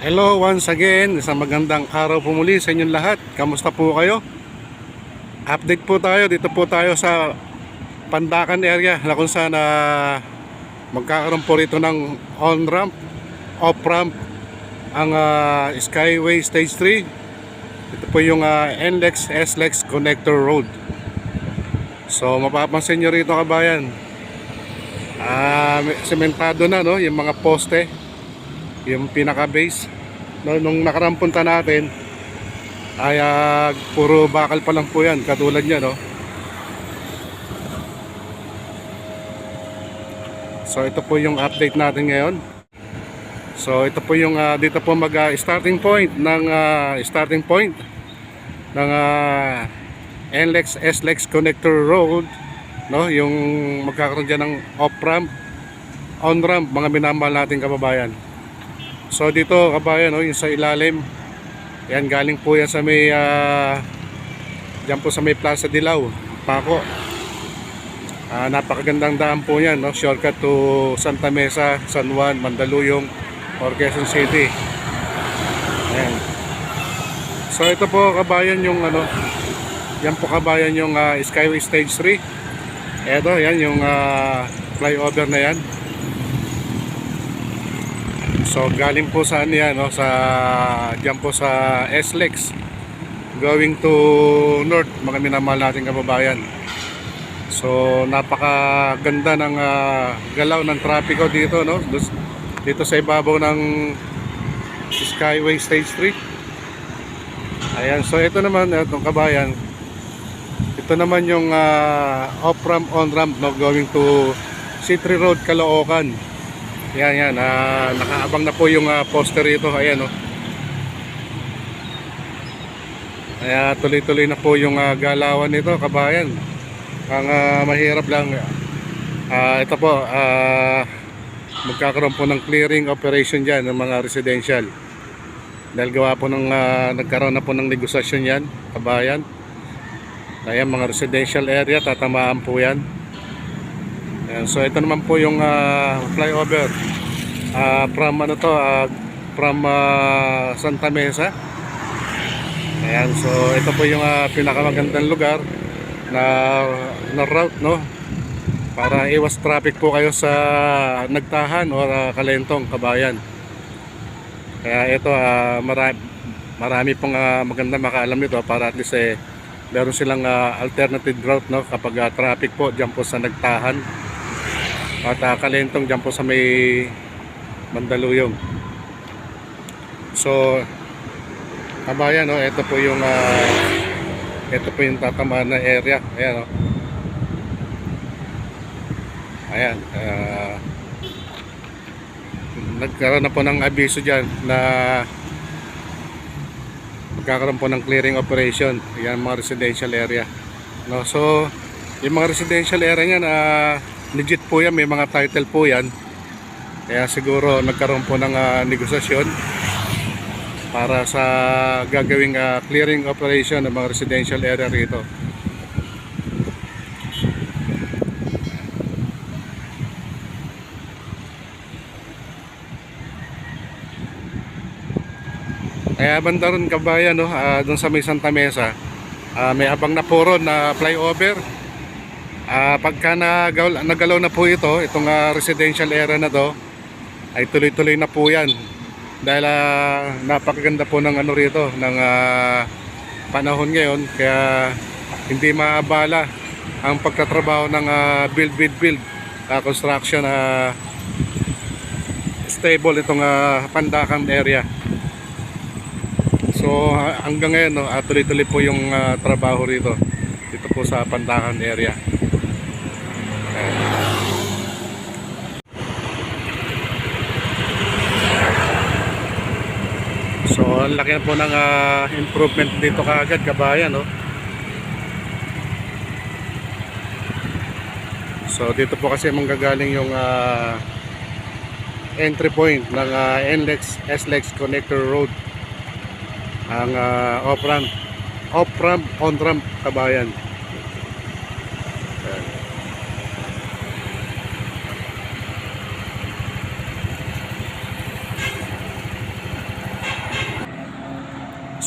Hello once again, isang magandang araw po muli sa inyong lahat. Kamusta po kayo? Update po tayo, dito po tayo sa Pandacan area na kung saan magkakaroon po rito ng on-ramp, off-ramp ang Skyway Stage 3. Ito po yung NLEX SLEX Connector Road. So mapapansin nyo rito kabayan, sementado na no, yung mga poste, yung pinaka base no, nung nakarang punta natin ay puro bakal pa lang po yan, katulad nya no. So ito po yung update natin ngayon. So ito po yung dito po mag starting point ng NLEX SLEX Connector Road no, yung magkakaroon dyan ng off ramp, on ramp, mga minamahal nating kababayan. So dito kabayan no, yung sa ilalim, yan galing po yan sa may dyan po sa may Plaza Dilaw, Paco. Napakagandang daan po yan no, shortcut to Santa Mesa, San Juan, Mandaluyong or Quezon City. Ayan. So ito po kabayan yung ano, yan po kabayan yung Skyway Stage 3. Eto yan yung flyover na yan. So galing po saan yan no, sa diyan po sa SLEX going to north, mga minamahal nating kababayan. So napakaganda ng galaw ng trapiko dito no, dito sa ibabaw ng Skyway Stage 3. Ayan, so ito naman itong kabayan, ito naman yung off ramp, on ramp no, going to C3 Road, Caloocan. Yan, nakaabang na po yung poster rito. Ayan o. Kaya tuloy-tuloy na po yung galawan nito kabayan. Ang mahirap lang, ito po, magkakaroon po ng clearing operation dyan ng mga residential. Dahil gawa po ng nagkaroon na po ng negosasyon yan kabayan. Kaya mga residential area, tatamaan po yan. Ayan, so ito naman po yung flyover from ano to, from Santa Mesa. Ayan, so ito po yung pinakamagandang lugar na route no, para iwas traffic po kayo sa Nagtahan or Kalentong kabayan. Kaya ito marami pong maganda makaalam nito, para at least meron silang alternative route no, kapag traffic po dyan po sa Nagtahan at Kalentong, dyan po sa may Mandaluyong. So kabayan no, ito po yung tatamaan na area. Ayan no. Ayan, nagkaroon na po ng abiso dyan na magkakaroon po ng clearing operation. Ayan, mga residential area no. So yung mga residential area niyan, legit po yan, may mga title po yan. Kaya siguro nagkaroon po ng negosasyon para sa gagawing clearing operation ng mga residential area rito. Kaya banda ron kabayan no, doon sa may Santa Mesa, may abang na po ron na flyover. Pagka nagalaw na po itong residential area na to, ay tuloy-tuloy na po yan. Dahil napakaganda po ng ano rito, ng panahon ngayon. Kaya hindi maabala ang pagtatrabaho ng build construction. Stable itong Pandacan area. So hanggang ngayon no, tuloy-tuloy po yung trabaho rito dito po sa Pandacan area. So ang laki na po ng improvement dito kaagad kabayan no. So dito po kasi manggagaling yung entry point ng NLEX SLEX Connector Road, ang off ramp, on ramp kabayan.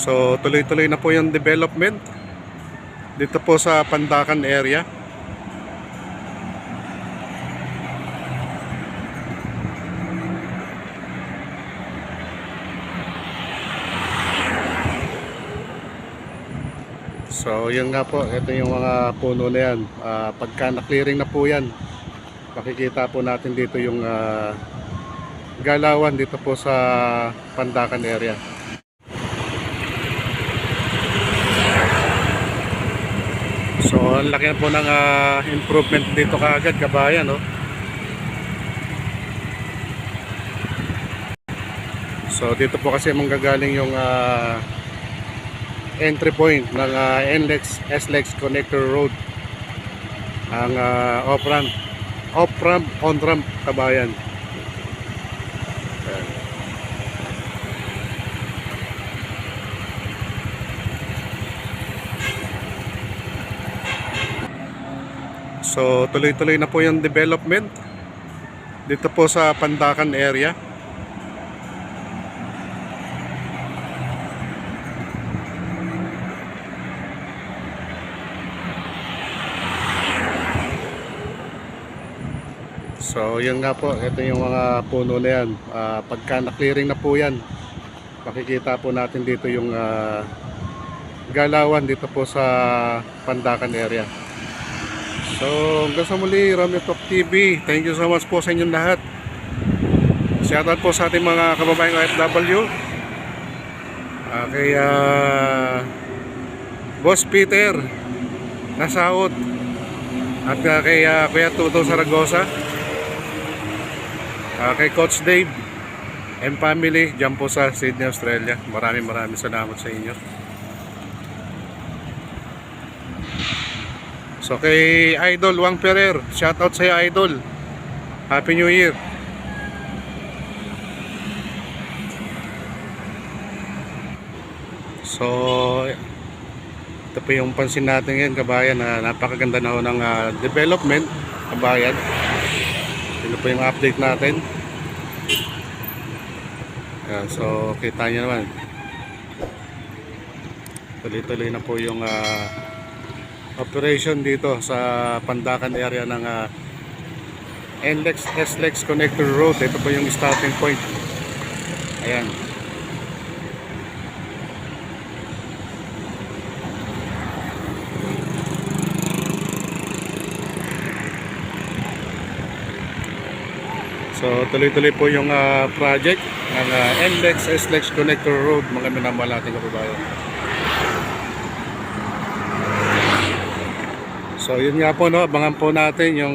So tuloy-tuloy na po yung development dito po sa Pandacan area. So yun nga po, ito yung mga puno na yan. Pagka na-clearing na po yan, makikita po natin dito yung galawan dito po sa Pandacan area. So ang laki na po ng improvement dito kaagad, kabayan, no? So dito po kasi manggagaling yung entry point ng NLEX SLEX Connector Road, ang off-ramp, on-ramp, kabayan. Ayan. So tuloy-tuloy na po yung development dito po sa Pandacan area. So yun nga po, ito yung mga puno na yan. Pagka na-clearing na po yan, makikita po natin dito yung galawan dito po sa Pandacan area. So hanggang sa muli, Romeo Talk TV, thank you so much po sa inyong lahat. Shoutout po sa ating mga kababayang OFW, kay Boss Peter Nasaot, at kay Kuya Tuto Saragosa, kay Coach Dave and family dyan po sa Sydney, Australia. Maraming salamat sa inyo. So kay Idol Wang Ferrer, shoutout sa iyo, Idol. Happy New Year. So ito po yung pansin natin ngayon, kabayan, na napakaganda na ho ng development, kabayan. Ito po yung update natin. Ayan, so kita nyo naman, tuloy-tuloy na po yung operation dito sa Pandacan area ng NLEX SLEX Connector Road. Ito po yung starting point. Ayan. So tuloy-tuloy po yung project ng NLEX SLEX Connector Road, mga minamahal nating kababayan. So yun nga po, no, abangan po natin yung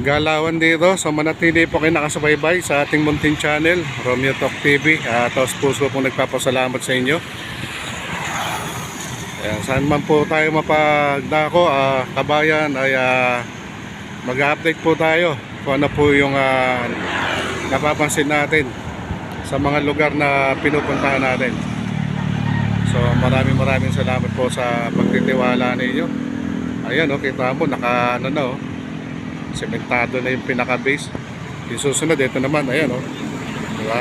galawan dito. So manatili po kayo nakasubaybay sa ating munting channel, Romeo Talk TV. Taos puso po nagpapasalamat sa inyo. Ayan, saan man po tayo mapagdako, kabayan, ay mag-update po tayo kung ano po yung napapansin natin sa mga lugar na pinupuntahan natin. So maraming salamat po sa pagtitiwala ninyo. Ayan, kita mo, naka ano na, sementado na yung pinaka base. Yung susunod, ito naman, ayan, diba?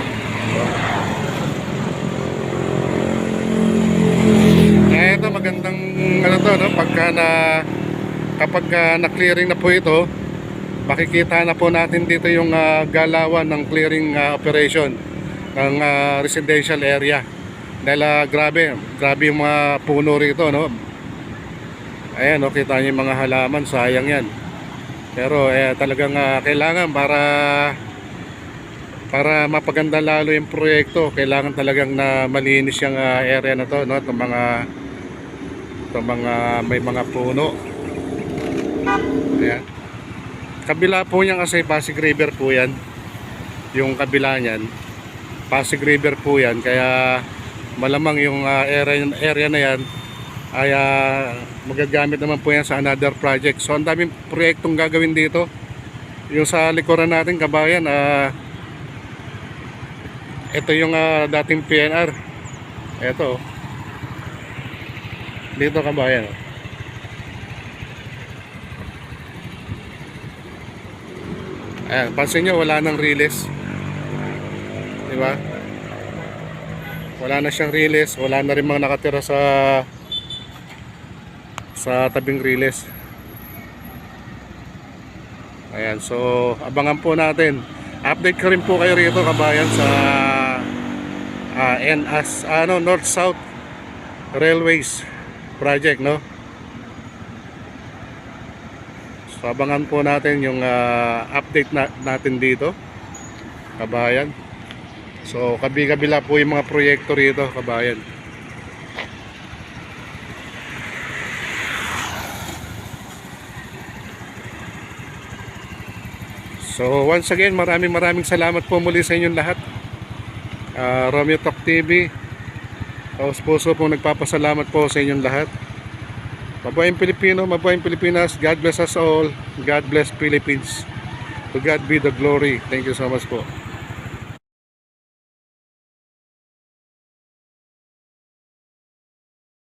Ito magandang ano to, no? Kapag na-clearing na po ito, makikita na po natin dito yung galawan ng clearing operation ng residential area. Dahil grabe yung mga puno rito, no? Ayan, kita niyo yung mga halaman, sayang yan. Pero talagang kailangan para mapaganda lalo yung proyekto, kailangan talagang na malinis yung area na to, no? Itong mga may mga puno. Ayan. Kabila po niyan kasi Pasig River po yan. Yung kabila niyan, Pasig River po yan, kaya malamang yung area na yan ay magagamit naman po yan sa another project. So ang daming proyektong gagawin dito. Yung sa likuran natin, kabayan, ito yung dating PNR. Ito dito, kabayan. Ayan, pansin nyo, wala nang release, diba? Wala na siyang riles, wala na rin mga nakatira sa tabing riles. Ayan, so abangan po natin. Update ko rin po kayo rito kabayan sa North South Railways project, no? So abangan po natin yung update natin dito kabayan. So kabi-kabila po yung mga proyekto rito kabayan. So once again, maraming salamat po muli sa inyong lahat. Romeo Talk TV, taos puso po nagpapasalamat po sa inyong lahat. Mabuhayang Pilipino, mabuhayang Pilipinas. God bless us all. God bless Philippines. To God be the glory. Thank you so much po.